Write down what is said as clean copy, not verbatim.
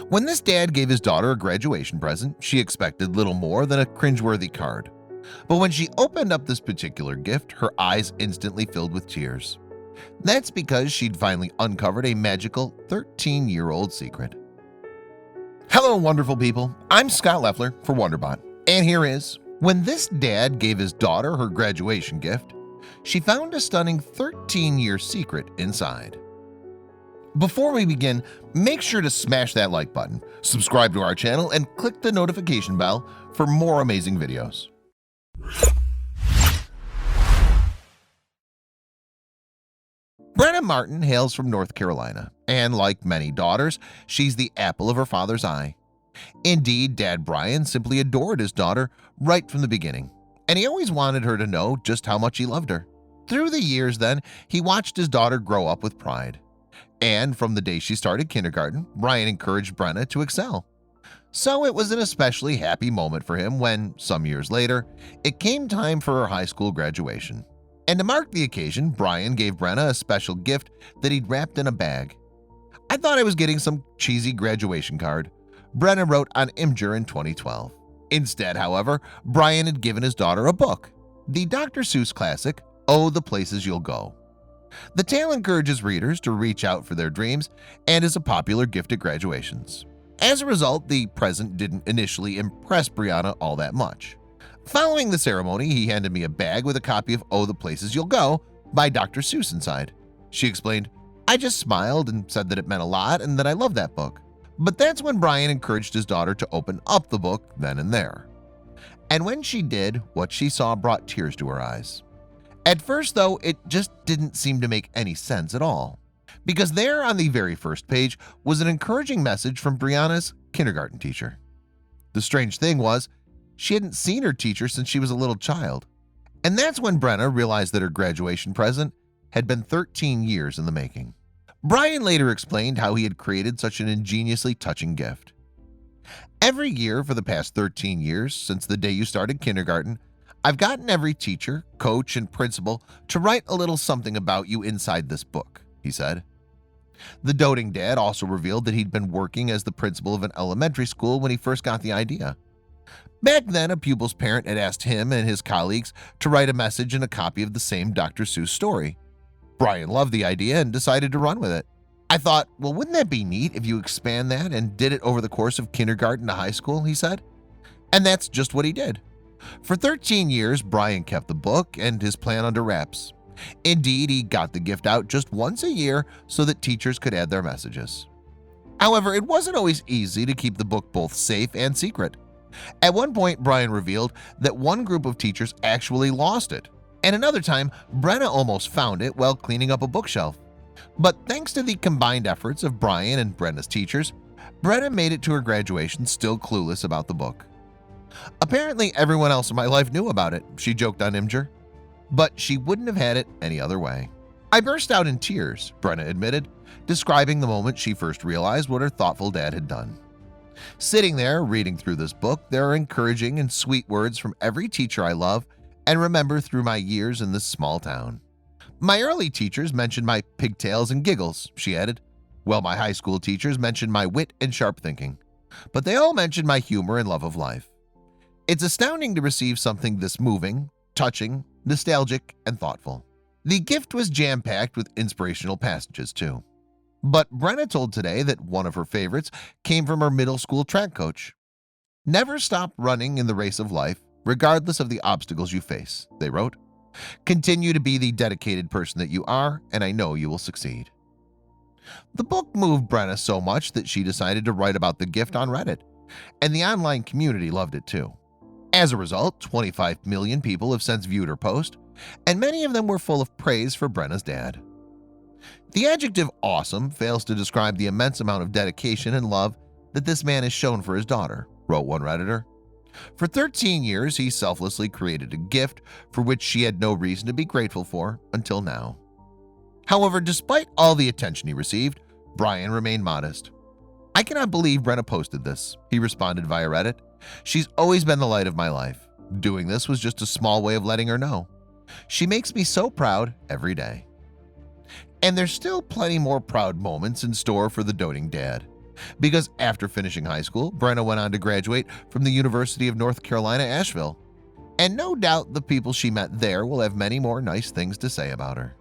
When this dad gave his daughter a graduation present, she expected little more than a cringeworthy card. But when she opened up this particular gift, her eyes instantly filled with tears. That's because she'd finally uncovered a magical 13-year-old secret. Hello, wonderful people. I'm Scott Leffler for WonderBot, and here is when this dad gave his daughter her graduation gift, she found a stunning 13-year secret inside. Before we begin, make sure to smash that like button, subscribe to our channel, and click the notification bell for more amazing videos. Brenna Martin hails from North Carolina, and like many daughters, she's the apple of her father's eye. Indeed, Dad Brian simply adored his daughter right from the beginning, and he always wanted her to know just how much he loved her. Through the years then, he watched his daughter grow up with pride. And from the day she started kindergarten, Brian encouraged Brenna to excel. So it was an especially happy moment for him when, some years later, it came time for her high school graduation. And to mark the occasion, Brian gave Brenna a special gift that he'd wrapped in a bag. "I thought I was getting some cheesy graduation card," Brenna wrote on Imgur in 2012. Instead, however, Brian had given his daughter a book, the Dr. Seuss classic, Oh, the Places You'll Go. The tale encourages readers to reach out for their dreams and is a popular gift at graduations. As a result, the present didn't initially impress Brianna all that much. Following the ceremony, he handed me a bag with a copy of Oh, the Places You'll Go by Dr. Seuss inside. She explained, "I just smiled and said that it meant a lot and that I loved that book." But that's when Brian encouraged his daughter to open up the book then and there. And when she did, what she saw brought tears to her eyes. At first, though, it just didn't seem to make any sense at all. Because there on the very first page was an encouraging message from Brianna's kindergarten teacher. The strange thing was, she hadn't seen her teacher since she was a little child. And that's when Brenna realized that her graduation present had been 13 years in the making. Brian later explained how he had created such an ingeniously touching gift. "Every year for the past 13 years, since the day you started kindergarten, I've gotten every teacher, coach, and principal to write a little something about you inside this book," he said. The doting dad also revealed that he'd been working as the principal of an elementary school when he first got the idea. Back then, a pupil's parent had asked him and his colleagues to write a message and a copy of the same Dr. Seuss story. Brian loved the idea and decided to run with it. "I thought, well, wouldn't that be neat if you expand that and did it over the course of kindergarten to high school," he said. And that's just what he did. For 13 years, Brian kept the book and his plan under wraps. Indeed, he got the gift out just once a year so that teachers could add their messages. However, it wasn't always easy to keep the book both safe and secret. At one point, Brian revealed that one group of teachers actually lost it, and another time, Brenna almost found it while cleaning up a bookshelf. But thanks to the combined efforts of Brian and Brenna's teachers, Brenna made it to her graduation still clueless about the book. "Apparently, everyone else in my life knew about it," she joked on Imgur. But she wouldn't have had it any other way. "I burst out in tears," Brenna admitted, describing the moment she first realized what her thoughtful dad had done. "Sitting there, reading through this book, there are encouraging and sweet words from every teacher I love and remember through my years in this small town. My early teachers mentioned my pigtails and giggles," she added, "while my high school teachers mentioned my wit and sharp thinking. But they all mentioned my humor and love of life. It's astounding to receive something this moving, touching, nostalgic, and thoughtful." The gift was jam-packed with inspirational passages, too. But Brenna told Today that one of her favorites came from her middle school track coach. "Never stop running in the race of life, regardless of the obstacles you face," they wrote. "Continue to be the dedicated person that you are, and I know you will succeed." The book moved Brenna so much that she decided to write about the gift on Reddit, and the online community loved it too. As a result, 25 million people have since viewed her post, and many of them were full of praise for Brenna's dad. "The adjective awesome fails to describe the immense amount of dedication and love that this man has shown for his daughter," wrote one Redditor. "For 13 years, he selflessly created a gift for which she had no reason to be grateful for until now." However, despite all the attention he received, Brian remained modest. "I cannot believe Brenna posted this," he responded via Reddit. "She's always been the light of my life. Doing this was just a small way of letting her know. She makes me so proud every day." And there's still plenty more proud moments in store for the doting dad. because after finishing high school, Brenna went on to graduate from the University of North Carolina, Asheville. And no doubt the people she met there will have many more nice things to say about her.